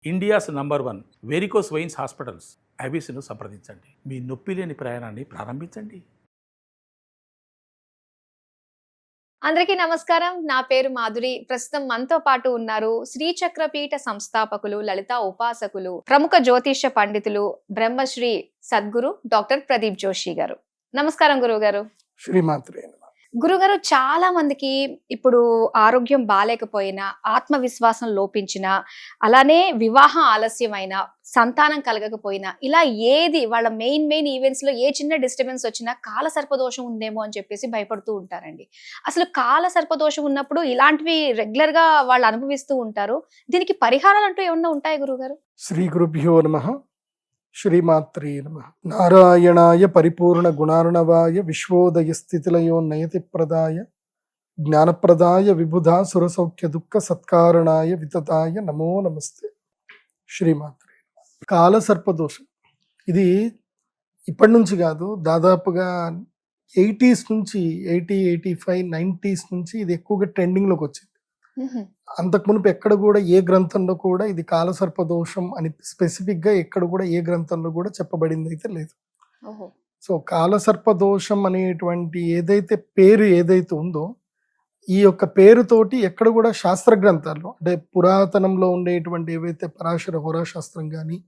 India's number 1 varicose veins hospitals ఐబీసీను సంప్రదించండి. మీ నొప్పి లేని ప్రయాణాన్ని ప్రారంభించండి. అందరికీ నమస్కారం. నా పేరు మాధురి. ప్రస్తుతం మనతో పాటు ఉన్నారు శ్రీచక్రపీఠ సంస్థాపకులు, లలిత ఉపాసకులు, ప్రముఖ జ్యోతిష్య పండితులు, బ్రహ్మశ్రీ సద్గురు డాక్టర్ ప్రదీప్ జోషి గారు. నమస్కారం గురువు గారు. శ్రీమాత్రే. గురుగారు, చాలా మందికి ఇప్పుడు ఆరోగ్యం బాలేకపోయినా, ఆత్మవిశ్వాసం లోపించినా, అలానే వివాహం ఆలస్యమైన, సంతానం కలగకపోయినా, ఇలా ఏది వాళ్ళ మెయిన్ ఈవెంట్స్ లో ఏ చిన్న డిస్టర్బెన్స్ వచ్చినా కాల సర్పదోషం ఉందేమో అని చెప్పేసి భయపడుతూ ఉంటారండి. అసలు కాల సర్పదోషం ఉన్నప్పుడు ఇలాంటివి రెగ్యులర్ గా వాళ్ళు అనుభవిస్తూ ఉంటారు. దీనికి పరిహారాలు అంటూ ఏమన్నా ఉంటాయి గురుగారు? శ్రీ గురుభ్యో నమః. శ్రీమాత్రే నమః. నారాయణాయ పరిపూర్ణ గుణార్ణవాయ విశ్వోదయ స్థితిలయో నయతి ప్రదాయ జ్ఞానప్రదాయ విబుధా సురసౌఖ్య దుఃఖ సత్కారణాయ వితతాయ నమో నమస్తే. శ్రీమాత్రే. కాల సర్పదోషం ఇది ఇప్పటి నుంచి కాదు, దాదాపుగా 80s నుంచి 85, 90s నుంచి ఇది ఎక్కువగా ట్రెండింగ్లోకి వచ్చింది. అంతకు మునుపు ఎక్కడ కూడా ఏ గ్రంథంలో కూడా ఇది కాలసర్పదోషం అని స్పెసిఫిక్ గా ఎక్కడ కూడా ఏ గ్రంథంలో కూడా చెప్పబడింది అయితే లేదు. సో కాలసర్పదోషం అనేటువంటి పేరు ఏదైతే ఉందో, ఈ యొక్క పేరుతోటి ఎక్కడ కూడా శాస్త్ర గ్రంథాల్లో, అంటే పురాతనంలో ఉండేటువంటి ఏవైతే పరాశర హోరాశాస్త్రం కానీ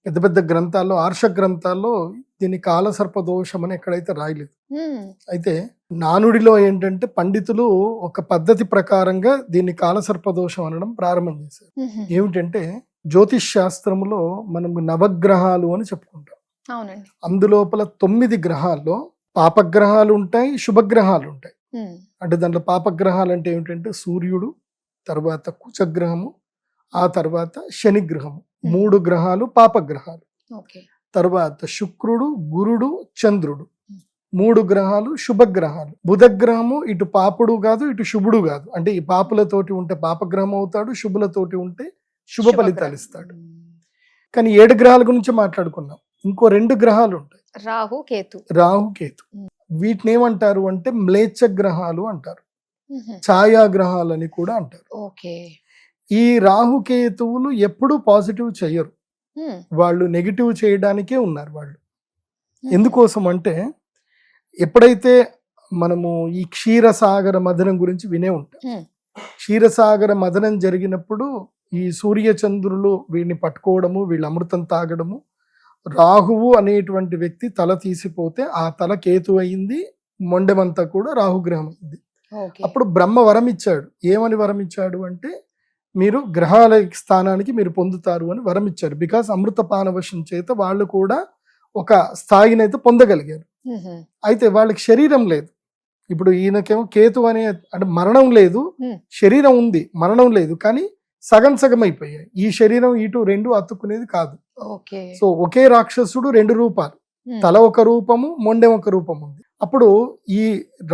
పెద్ద పెద్ద గ్రంథాల్లో, ఆర్ష గ్రంథాల్లో దీన్ని కాలసర్పదోషం అని ఎక్కడైతే రాయలేదు. అయితే నానుడిలో ఏంటంటే పండితులు ఒక పద్ధతి ప్రకారంగా దీన్ని కాలసర్పదోషం అనడం ప్రారంభం చేశారు. ఏమిటంటే జ్యోతిష్ శాస్త్రంలో మనం నవగ్రహాలు అని చెప్పుకుంటాం. అందులోపల 9 గ్రహాల్లో పాపగ్రహాలు ఉంటాయి, శుభగ్రహాలు ఉంటాయి. అంటే దాంట్లో పాపగ్రహాలు అంటే ఏమిటంటే సూర్యుడు, తర్వాత కుచగ్రహము, ఆ తర్వాత శనిగ్రహము, 3 గ్రహాలు పాపగ్రహాలు. తర్వాత శుక్రుడు, గురుడు, చంద్రుడు, 3 గ్రహాలు శుభగ్రహాలు. బుధగ్రహము ఇటు పాపుడు కాదు, ఇటు శుభుడు కాదు. అంటే ఈ పాపులతోటి ఉంటే పాపగ్రహం అవుతాడు, శుభులతోటి ఉంటే శుభ ఫలితాలు ఇస్తాడు. కానీ 7 గ్రహాల గురించి మాట్లాడుకున్నాం. ఇంకో 2 గ్రహాలు ఉంటాయి, రాహు కేతు. వీటిని ఏమంటారు అంటే మ్లేచ్ఛ గ్రహాలు అంటారు, ఛాయాగ్రహాలని కూడా అంటారు. ఈ రాహుకేతువులు ఎప్పుడూ పాజిటివ్ చేయరు, వాళ్ళు నెగిటివ్ చేయడానికే ఉన్నారు వాళ్ళు. ఎందుకోసం అంటే ఎప్పుడైతే మనము ఈ క్షీరసాగర మదనం గురించి వినే ఉంటాం. క్షీరసాగర మదనం జరిగినప్పుడు ఈ సూర్య చంద్రులు వీడిని పట్టుకోవడము, వీళ్ళు అమృతం తాగడము, రాహువు అనేటువంటి వ్యక్తి తల తీసిపోతే ఆ తల కేతు అయింది, మొండెమంతా కూడా రాహుగ్రహం అయింది. అప్పుడు బ్రహ్మ వరం ఇచ్చాడు. ఏమని వరం ఇచ్చాడు అంటే మీరు గ్రహాల స్థానానికి మీరు పొందుతారు అని వరం ఇచ్చారు. బికాస్ అమృత పానవశం చేత వాళ్ళు కూడా ఒక స్థాయిని అయితే పొందగలిగారు. అయితే వాళ్ళకి శరీరం లేదు. ఇప్పుడు ఈయనకేమో కేతు అనే అంటే మరణం లేదు, శరీరం ఉంది, మరణం లేదు, కానీ సగం అయిపోయాయి. ఈ శరీరం ఇటు 2 అతుక్కునేది కాదు. సో ఒకే రాక్షసుడు 2 రూపాలు, తల ఒక రూపము, మొండెం ఒక రూపం ఉంది. అప్పుడు ఈ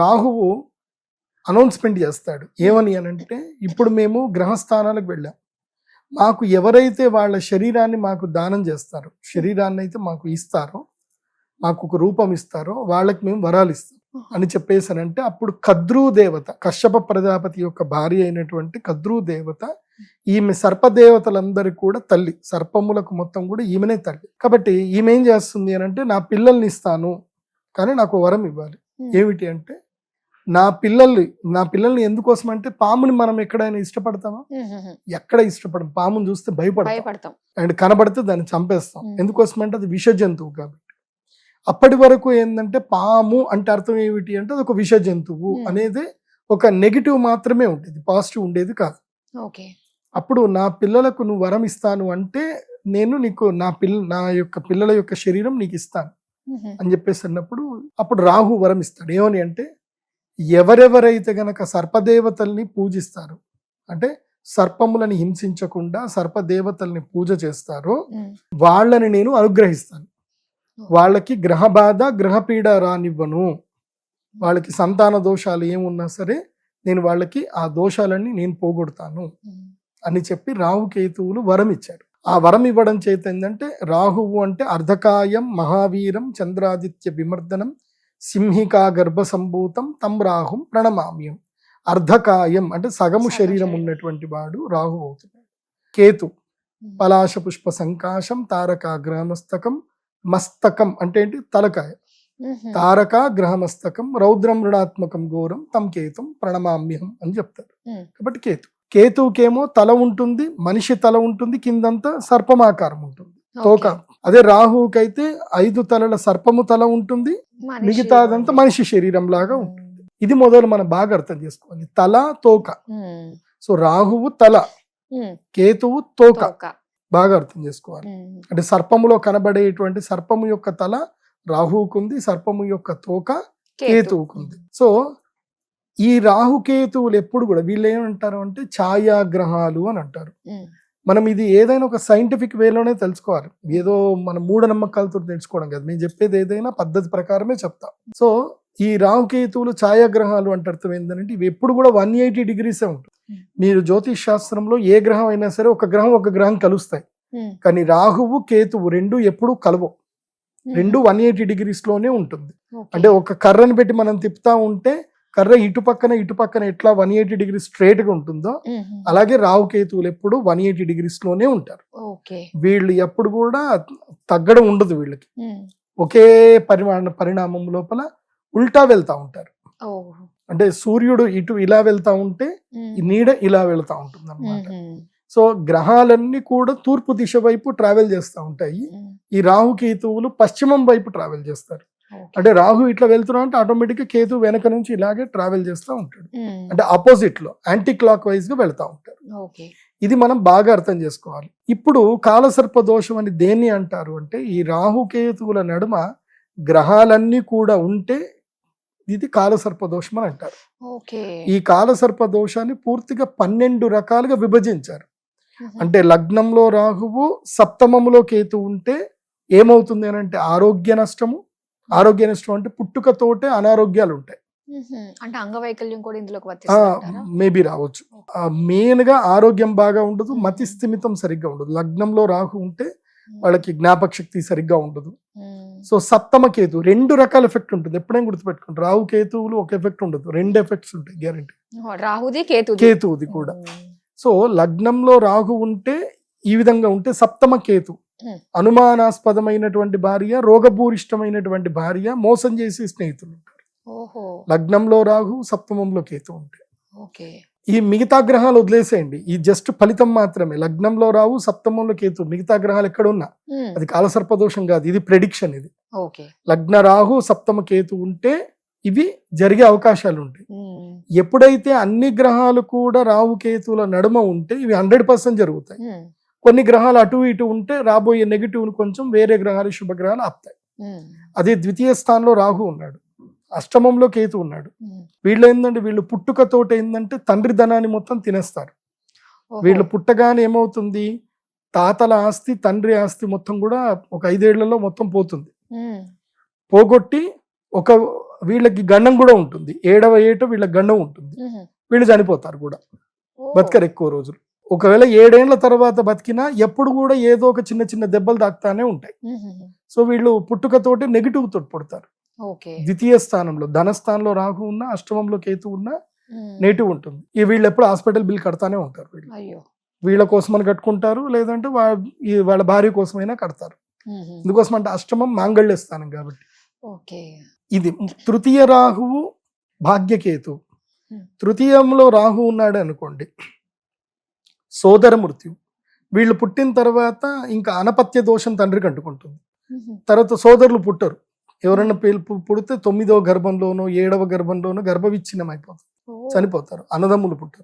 రాహువు అనౌన్స్మెంట్ చేస్తాడు. ఏమని అనంటే, ఇప్పుడు మేము గ్రహస్థానాలకు వెళ్ళాం, మాకు ఎవరైతే వాళ్ళ శరీరాన్ని మాకు దానం చేస్తారో, శరీరాన్ని అయితే మాకు ఇస్తారో, మాకు ఒక రూపం ఇస్తారో వాళ్ళకి మేము వరాలు ఇస్తాం అని చెప్పేసానంటే, అప్పుడు కద్రూ దేవత, కశ్యప ప్రజాపతి యొక్క భార్య అయినటువంటి కద్రూ దేవత, ఈమె సర్పదేవతలందరికీ కూడా తల్లి, సర్పములకు మొత్తం కూడా ఈమెనే తల్లి. కాబట్టి ఈమె ఏం చేస్తుంది అని అంటే, నా పిల్లల్ని ఇస్తాను కానీ నాకు వరం ఇవ్వాలి. ఏమిటి అంటే, నా పిల్లల్ని ఎందుకోసం అంటే, పాముని మనం ఎక్కడైనా ఇష్టపడతామా? ఎక్కడ ఇష్టపడం? పాముని చూస్తే భయపడతాం, అండ్ కనబడితే దాన్ని చంపేస్తాం. ఎందుకోసం అంటే అది విష జంతువు. కాబట్టి అప్పటి వరకు ఏంటంటే పాము అంటే అర్థం ఏమిటి అంటే అది ఒక విష జంతువు అనేది ఒక నెగిటివ్ మాత్రమే ఉండేది, పాజిటివ్ ఉండేది కాదు. అప్పుడు నా పిల్లలకు నువ్వు వరం ఇస్తాను అంటే, నేను నీకు నా యొక్క పిల్లల యొక్క శరీరం నీకు ఇస్తాను అని చెప్పేసి అన్నప్పుడు, అప్పుడు రాహు వరం ఇస్తాడు. ఏమని అంటే, ఎవరెవరైతే గనక సర్పదేవతల్ని పూజిస్తారో, అంటే సర్పములని హింసించకుండా సర్పదేవతల్ని పూజ చేస్తారో వాళ్ళని నేను అనుగ్రహిస్తాను. వాళ్ళకి గ్రహ బాధ, గ్రహపీడ రానివ్వను. వాళ్ళకి సంతాన దోషాలు ఏమున్నా సరే నేను వాళ్ళకి ఆ దోషాలన్నీ నేను పోగొడతాను అని చెప్పి రాహుకేతువులు వరం ఇచ్చాడు. ఆ వరం ఇవ్వడం చేత ఏంటంటే, రాహువు అంటే అర్ధకాయం మహావీరం చంద్రాదిత్య విమర్దనం సింహికా గర్భ సంభూతం తం రాహుం ప్రణమామ్యం. అర్ధకాయం అంటే సగము శరీరం ఉన్నటువంటి వాడు రాహు అవుతున్నాడు. కేతు పలాశ పుష్ప సంకాశం తారకాగ్రహమస్తకం. మస్తకం అంటే ఏంటి? తలకాయ. తారక గ్రహమస్తకం రౌద్రం రుణాత్మకం ఘోరం తం కేతుం ప్రణమామ్యహం అని చెప్తారు. కాబట్టి కేతువుకేమో తల ఉంటుంది, మనిషి తల ఉంటుంది, కిందంతా సర్పమాకారం ఉంటుంది, తోక. అదే రాహువుకైతే 5 తలల సర్పము తల ఉంటుంది, మిగతాదంతా మనిషి శరీరం లాగా ఉంటుంది. ఇది మొదలు మనం బాగా అర్థం చేసుకోవాలి. తల, తోక. సో రాహువు తల, కేతువు తోక. బాగా అర్థం చేసుకోవాలి. అంటే సర్పములో కనబడేటువంటి సర్పము యొక్క తల రాహువుకుంది, సర్పము యొక్క తోక కేతువుకుంది. సో ఈ రాహుకేతువులు ఎప్పుడు కూడా వీళ్ళు ఏమంటారు అంటే ఛాయాగ్రహాలు అని అంటారు. మనం ఇది ఏదైనా ఒక సైంటిఫిక్ వేలోనే తెలుసుకోవాలి, ఏదో మన మూఢనమ్మకాలతో తెలుసుకోవడం కాదు. మేము చెప్పేది ఏదైనా పద్ధతి ప్రకారమే చెప్తాం. సో ఈ రాహుకేతువులు ఛాయాగ్రహాలు అంటే అర్థం ఏంటంటే ఇవి ఎప్పుడు కూడా 180 డిగ్రీసే ఉంటుంది. మీరు జ్యోతిష్ శాస్త్రంలో ఏ గ్రహం అయినా సరే ఒక గ్రహం కలుస్తాయి, కానీ రాహువు కేతువు రెండు ఎప్పుడు కలవవు. రెండు 180 డిగ్రీస్ లోనే ఉంటుంది. అంటే ఒక కర్రను పెట్టి మనం తిప్పుతా ఉంటే కర్ర ఇటు పక్కన ఎట్లా 180 డిగ్రీస్ స్ట్రైట్ గా ఉంటుందో అలాగే రాహుకేతువులు ఎప్పుడు 180 డిగ్రీస్ లోనే ఉంటారు. వీళ్ళు ఎప్పుడు కూడా తగ్గడం ఉండదు. వీళ్ళకి ఒకే పరిణామం లోపల ఉల్టా వెళ్తా ఉంటారు. అంటే సూర్యుడు ఇటు ఇలా వెళ్తా ఉంటే ఈ నీడ ఇలా వెళ్తా ఉంటుంది అన్నమాట. సో గ్రహాలన్నీ కూడా తూర్పు దిశ వైపు ట్రావెల్ చేస్తూ ఉంటాయి. ఈ రాహుకేతువులు పశ్చిమం వైపు ట్రావెల్ చేస్తారు. అంటే రాహు ఇట్లా వెళ్తున్నా అంటే ఆటోమేటిక్ గా కేతు వెనక నుంచి ఇలాగే ట్రావెల్ చేస్తూ ఉంటాడు. అంటే ఆపోజిట్ లో యాంటీ క్లాక్ వైజ్ గా వెళ్తా ఉంటారు. ఇది మనం బాగా అర్థం చేసుకోవాలి. ఇప్పుడు కాలసర్ప దోషం అని దేన్ని అంటారు అంటే ఈ రాహుకేతువుల నడుమ గ్రహాలన్నీ కూడా ఉంటే ఇది కాలసర్ప దోషం అని అంటారు. ఈ కాలసర్ప దోషాన్ని పూర్తిగా 12 రకాలుగా విభజించారు. అంటే లగ్నంలో రాహువు, సప్తమములో కేతు ఉంటే ఏమవుతుంది అని అంటే ఆరోగ్య నష్టం అంటే పుట్టుకతోటే అనారోగ్యాలు ఉంటాయి. అంటే అంగవైకల్యం కూడా ఇందులోకి మేబీ రావచ్చు. మెయిన్ గా ఆరోగ్యం బాగా ఉండదు, మతి స్థిమితం సరిగ్గా ఉండదు. లగ్నంలో రాహు ఉంటే వాళ్ళకి జ్ఞాపక శక్తి సరిగ్గా ఉండదు. సో సప్తమ కేతు 2 రకాల ఎఫెక్ట్ ఉంటుంది. ఎప్పుడైనా గుర్తుపెట్టుకోండి, రాహు కేతువులు ఒక ఎఫెక్ట్ ఉండదు, 2 ఎఫెక్ట్స్ ఉంటాయి గ్యారెంటీ. రాహుది కేతువుది కూడా. సో లగ్నంలో రాహు ఉంటే ఈ విధంగా ఉంటే సప్తమ కేతు అనుమానాస్పదమైనటువంటి భార్య, రోగభూరిష్టమైనటువంటి భార్య, మోసం చేసే స్నేహితులు ఉంటారు. లగ్నంలో రాహు, సప్తమంలో కేతు ఉంటాయి. ఈ మిగతా గ్రహాలు వదిలేసేయండి, ఈ జస్ట్ ఫలితం మాత్రమే. లగ్నంలో రావు, సప్తమంలో కేతు, మిగతా గ్రహాలు ఎక్కడున్నా అది కాలసర్పదోషం కాదు, ఇది ప్రెడిక్షన్. ఇది లగ్న రాహు, సప్తమ కేతు ఉంటే ఇవి జరిగే అవకాశాలు ఉంటాయి. ఎప్పుడైతే అన్ని గ్రహాలు కూడా రాహు కేతువుల నడుమ ఉంటే ఇవి 100% జరుగుతాయి. కొన్ని గ్రహాలు అటు ఇటు ఉంటే రాబోయే నెగిటివ్ కొంచెం వేరే గ్రహాలు, శుభగ్రహాలు ఆపుతాయి. అదే ద్వితీయ స్థానంలో రాహు ఉన్నాడు, అష్టమంలో కేతు ఉన్నాడు. వీళ్ళు ఏంటంటే వీళ్ళు పుట్టుకతోటి ఏంటంటే తండ్రి ధనాన్ని మొత్తం తినేస్తారు. వీళ్ళు పుట్టగానే ఏమవుతుంది, తాతల ఆస్తి, తండ్రి ఆస్తి మొత్తం కూడా ఒక 5 ఏళ్లలో మొత్తం పోతుంది. పోగొట్టి వీళ్ళకి గండం కూడా ఉంటుంది. 7వ ఏట వీళ్ళకి గండం ఉంటుంది. వీళ్ళు చనిపోతారు కూడా, బతకరు ఎక్కువ రోజులు. ఒకవేళ 7 ఏళ్ల తర్వాత బతికినా ఎప్పుడు కూడా ఏదో ఒక చిన్న చిన్న దెబ్బలు తాకుతానే ఉంటాయి. సో వీళ్ళు పుట్టుకతోటి నెగిటివ్ తోటి పుడతారు. ద్వితీయ స్థానంలో ధనస్థానంలో రాహు ఉన్నా, అష్టమంలో కేతు ఉన్నా నెగిటివ్ ఉంటుంది. వీళ్ళు ఎప్పుడు హాస్పిటల్ బిల్ కడతానే ఉంటారు. వీళ్ళ కోసమని కట్టుకుంటారు, లేదంటే వాళ్ళ భార్య కోసమైనా కడతారు. ఎందుకోసం అంటే అష్టమం మాంగళ్య స్థానం కాబట్టి. ఇది తృతీయ రాహువు భాగ్యకేతు. తృతీయంలో రాహు ఉన్నాడు అనుకోండి, సోదర మృత్యు. వీళ్ళు పుట్టిన తర్వాత ఇంకా అనపత్య దోషం తండ్రికి అంటుకుంటుంది. తర్వాత సోదరులు పుట్టరు. ఎవరైనా పుడితే 9వ గర్భంలోనో 7వ గర్భంలోనో గర్భవిచ్ఛిన్నం అయిపోతుంది, చనిపోతారు. అన్నదమ్ములు పుట్టరు.